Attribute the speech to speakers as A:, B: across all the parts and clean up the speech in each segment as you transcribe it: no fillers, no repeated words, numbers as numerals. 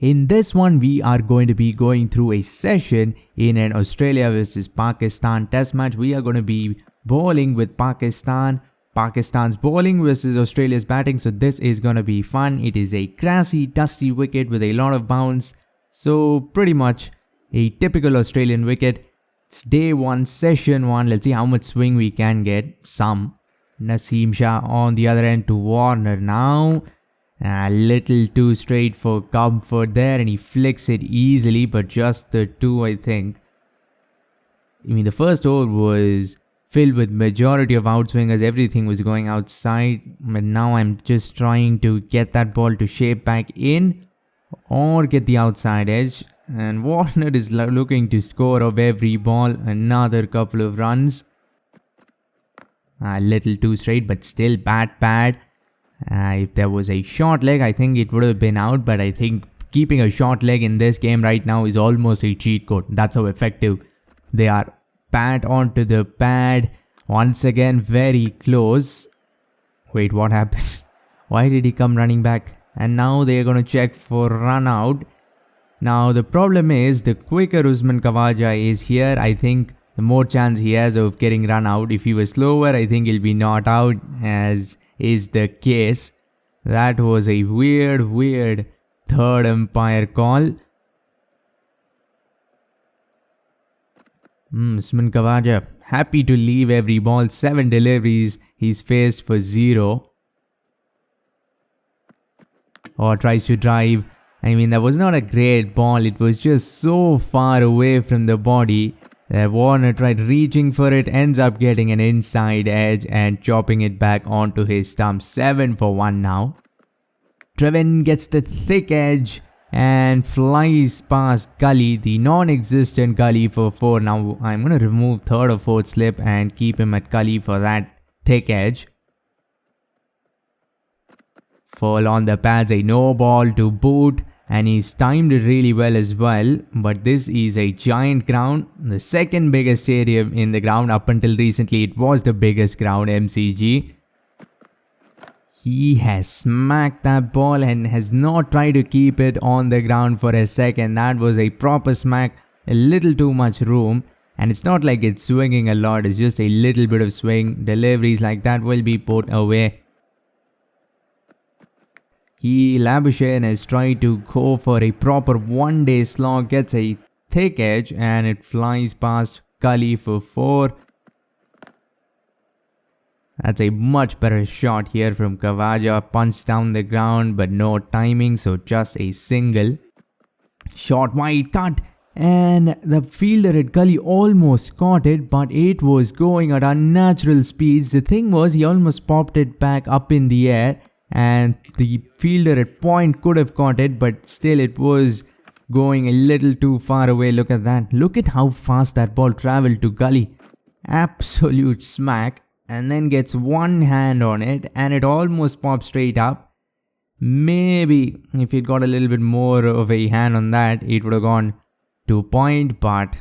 A: In this one, we are going to be going through a session in an Australia versus Pakistan test match. We are going to be bowling with Pakistan. Pakistan's bowling versus Australia's batting. So this is going to be fun. It is a grassy, dusty wicket with a lot of bounce. So pretty much a typical Australian wicket. It's day 1, session 1. Let's see how much swing we can get. Some. Naseem Shah on the other end to Warner now. A little too straight for comfort there, and he flicks it easily, but just the 2, I think. I mean, the first over was filled with majority of outswingers. Everything was going outside, but now I'm just trying to get that ball to shape back in or get the outside edge. And Warner is looking to score of every ball. Another couple of runs. A little too straight, but still bad. If there was a short leg, I think it would have been out, but I think keeping a short leg in this game right now is almost a cheat code. That's how effective they are. Pat onto the pad. Once again, very close. Wait, what happened? Why did he come running back? And now they're going to check for run out. Now the problem is the quicker Usman Khawaja is here, I think the more chance he has of getting run out. If he was slower, I think he'll be not out, as is the case. That was a weird third umpire call. Usman Khawaja happy to leave every ball. 7 deliveries he's faced for 0. Or tries to drive. I mean, that was not a great ball. It was just so far away from the body that Warner tried reaching for it, ends up getting an inside edge and chopping it back onto his stump. 7 for 1 now. Trevin gets the thick edge and flies past Gully, the non-existent Gully, for 4. Now I'm going to remove 3rd or 4th slip and keep him at Gully for that thick edge. Full on the pads, a no ball to boot. And he's timed it really well as well. But this is a giant ground. The second biggest stadium in the ground. Up until recently, it was the biggest ground, MCG. He has smacked that ball and has not tried to keep it on the ground for a second. That was a proper smack. A little too much room. And it's not like it's swinging a lot. It's just a little bit of swing. Deliveries like that will be put away. Labuschagne has tried to go for a proper one-day slog, gets a thick edge and it flies past Gully for 4. That's a much better shot here from Khawaja. Punched down the ground but no timing, so just a single. Short wide cut, and the fielder at Gully almost caught it, but it was going at unnatural speeds. The thing was, he almost popped it back up in the air. And the fielder at point could have caught it, but still it was going a little too far away. Look at that. Look at how fast that ball traveled to Gully. Absolute smack. And then gets one hand on it and it almost pops straight up. Maybe if it got a little bit more of a hand on that, it would have gone to point, but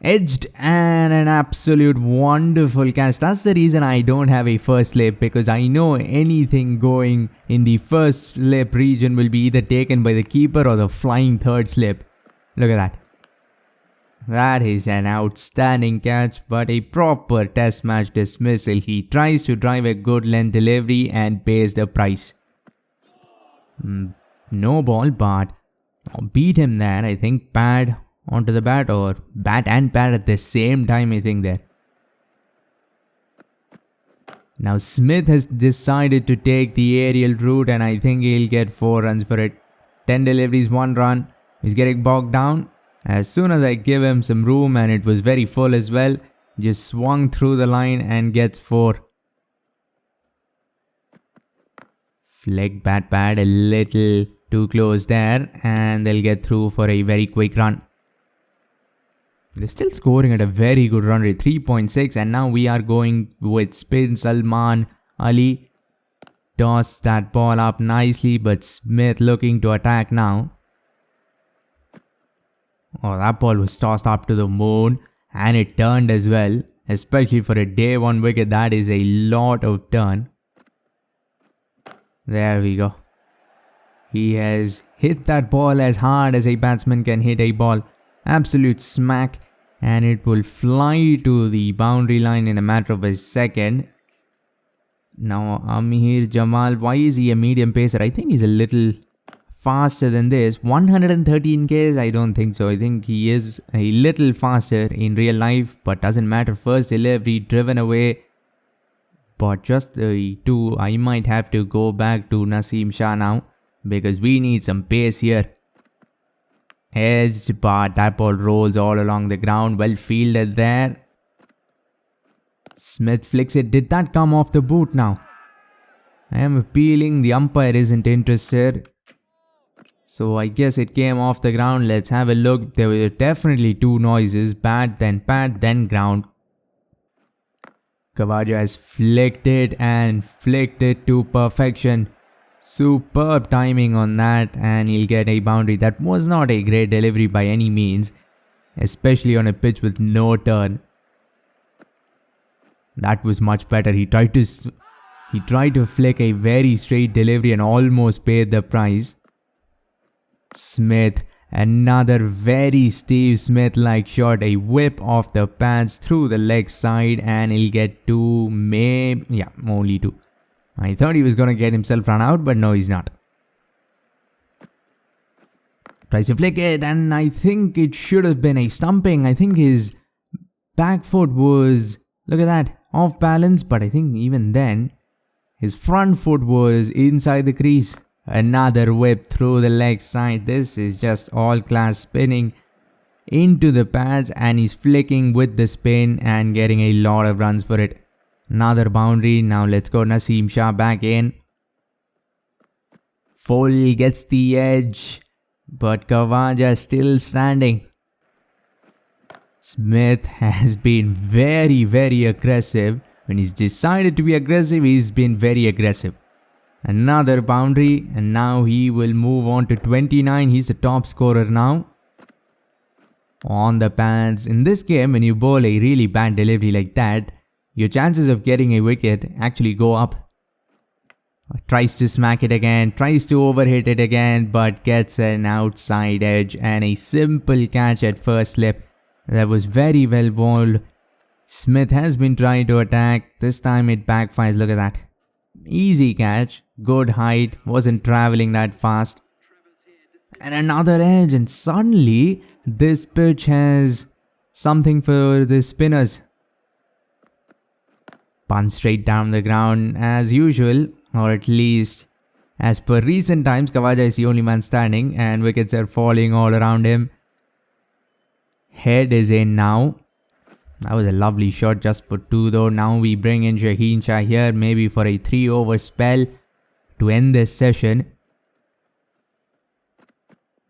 A: edged and an absolute wonderful catch. That's the reason I don't have a first slip, because I know anything going in the first slip region will be either taken by the keeper or the flying third slip. Look at that. That is an outstanding catch, but a proper test match dismissal. He tries to drive a good length delivery and pays the price. No ball, but beat him there. I think pad onto the bat, or bat and pad at the same time, I think there. Now Smith has decided to take the aerial route and I think he'll get 4 runs for it. 10 deliveries, 1 run. He's getting bogged down. As soon as I give him some room, and it was very full as well, just swung through the line and gets 4. Flick bat pad a little too close there, and they'll get through for a very quick run. They're still scoring at a very good run rate, 3.6, and now we are going with spin. Salman Ali tossed that ball up nicely, but Smith looking to attack now. Oh, that ball was tossed up to the moon and it turned as well, especially for a day 1 wicket. That is a lot of turn. There we go. He has hit that ball as hard as a batsman can hit a ball. Absolute smack, and it will fly to the boundary line in a matter of a second. Now Amir Jamal, why is he a medium pacer? I think he's a little faster than this. 113 Ks? I don't think so. I think he is a little faster in real life, but doesn't matter. First delivery driven away. But just the two, I might have to go back to Naseem Shah now because we need some pace here. Edged, but that ball rolls all along the ground. Well fielded there. Smith flicks it. Did that come off the boot now? I am appealing. The umpire isn't interested. So I guess it came off the ground. Let's have a look. There were definitely two noises. Pad, then ground. Khawaja has flicked it and flicked it to perfection. Superb timing on that, and he'll get a boundary. That was not a great delivery by any means, especially on a pitch with no turn. That was much better. He tried to flick a very straight delivery and almost paid the price. Smith, another very Steve Smith-like shot, a whip off the pads through the leg side, and he'll get two, maybe, yeah, only two. I thought he was going to get himself run out, but no, he's not. Tries to flick it, and I think it should have been a stumping. I think his back foot was, look at that, off balance, but I think even then, his front foot was inside the crease. Another whip through the leg side. This is just all class spinning into the pads, and he's flicking with the spin and getting a lot of runs for it. Another boundary. Now let's go Naseem Shah back in. Full gets the edge, but Khawaja still standing. Smith has been very aggressive. When he's decided to be aggressive, he's been very aggressive. Another boundary, and now he will move on to 29. He's the top scorer now. On the pads. In this game, when you bowl a really bad delivery like that, your chances of getting a wicket actually go up. Tries to smack it again, tries to overhit it again, but gets an outside edge and a simple catch at first slip. That was very well bowled. Smith has been trying to attack. This time it backfires. Look at that. Easy catch, good height, wasn't travelling that fast. And another edge, and suddenly this pitch has something for the spinners. Punt straight down the ground as usual, or at least as per recent times. Khawaja is the only man standing and wickets are falling all around him. Head is in now. That was a lovely shot just for two though. Now we bring in Shaheen Shah here, maybe for a 3-over spell to end this session.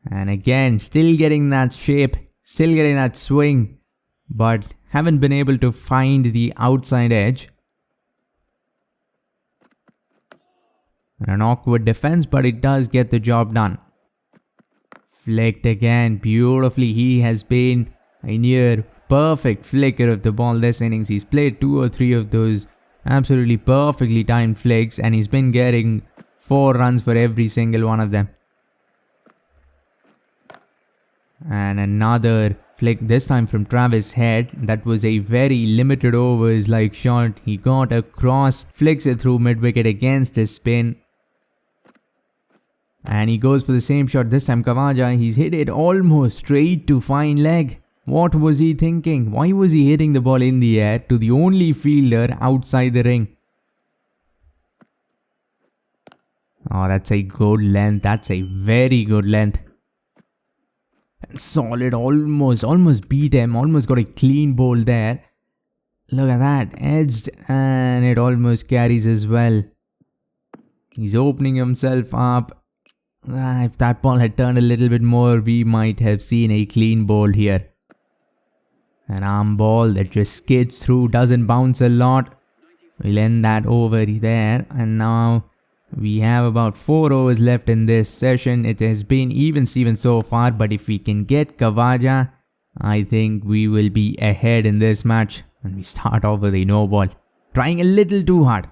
A: And again, still getting that shape, still getting that swing, but haven't been able to find the outside edge. An awkward defense, but it does get the job done. Flicked again beautifully. He has been a near perfect flicker of the ball this innings. He's played 2 or 3 of those absolutely perfectly timed flicks, and he's been getting 4 runs for every single one of them. And another flick, this time from Travis Head. That was a very limited overs like shot. He got across, flicks it through mid wicket against his spin. And he goes for the same shot. This time Khawaja, he's hit it almost straight to fine leg. What was he thinking? Why was he hitting the ball in the air to the only fielder outside the ring? Oh, that's a good length. That's a very good length. Solid, almost beat him. Almost got a clean bowl there. Look at that. Edged, and it almost carries as well. He's opening himself up. If that ball had turned a little bit more, we might have seen a clean bowl here. An arm ball that just skids through, doesn't bounce a lot. We'll end that over there. And now we have about 4 overs left in this session. It has been even Steven so far, but if we can get Khawaja, I think we will be ahead in this match. And we start off with a no ball. Trying a little too hard.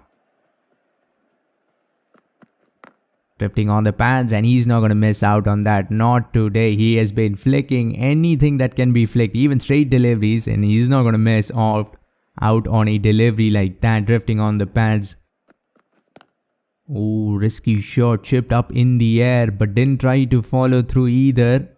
A: Drifting on the pads, and he's not going to miss out on that. Not today. He has been flicking anything that can be flicked, even straight deliveries, and he's not going to miss out on a delivery like that, drifting on the pads. Oh, risky shot, chipped up in the air, but didn't try to follow through either.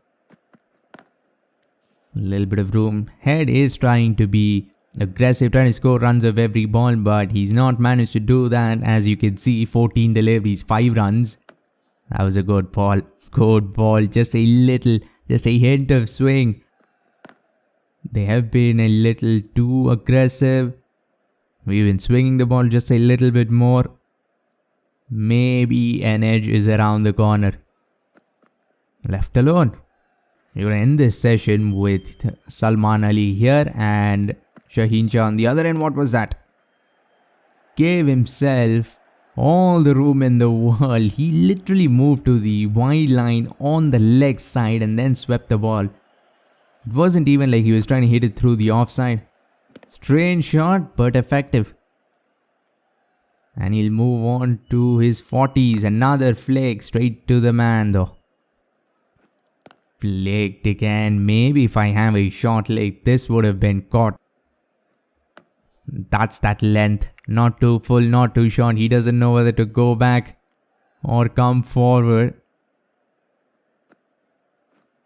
A: A little bit of room. Head is trying to be aggressive, trying to score runs of every ball, but he's not managed to do that. As you can see, 14 deliveries, 5 runs. That was a good ball. Good ball. Just a hint of swing. They have been a little too aggressive. We've been swinging the ball just a little bit more. Maybe an edge is around the corner. Left alone. We're going to end this session with Salman Ali here and Shaheen Shah on the other end. What was that? Gave himself all the room in the world. He literally moved to the wide line on the leg side and then swept the ball. It wasn't even like he was trying to hit it through the offside. Strange shot, but effective. And he'll move on to his 40s. Another flick straight to the man though. Flicked again. Maybe if I have a short leg, this would have been caught. That's that length. Not too full, not too short. He doesn't know whether to go back or come forward.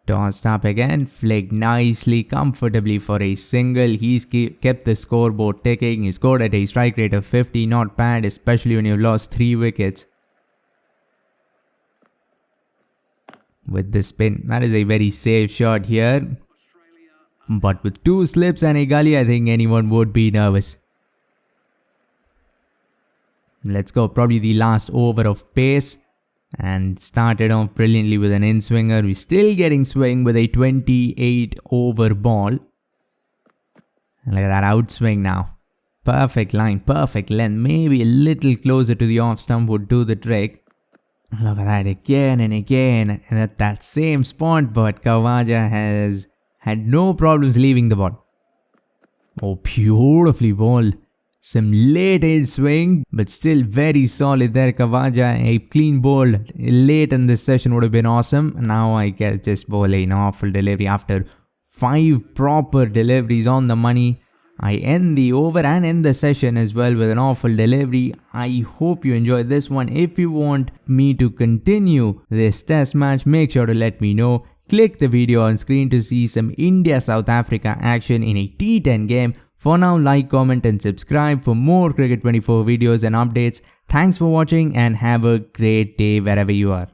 A: Tossed up again. Flicked nicely, comfortably for a single. He's kept the scoreboard ticking. He scored at a strike rate of 50. Not bad, especially when you lost 3 wickets. With the spin, that is a very safe shot here. But with 2 slips and a gully, I think anyone would be nervous. Let's go, probably the last over of pace. And started off brilliantly with an in-swinger. We're still getting swing with a 28 over ball. And look at that outswing now. Perfect line, perfect length. Maybe a little closer to the off stump would do the trick. Look at that again and again. And at that same spot, but Khawaja has had no problems leaving the ball. Oh, beautifully bowled. Some late edge swing, but still very solid there. Khawaja, a clean bowl late in this session would have been awesome. Now I guess just bowl an awful delivery after 5 proper deliveries on the money. I end the over and end the session as well with an awful delivery. I hope you enjoyed this one. If you want me to continue this test match, make sure to let me know. Click the video on screen to see some India-South Africa action in a T10 game. For now, like, comment and subscribe for more Cricket 24 videos and updates. Thanks for watching and have a great day wherever you are.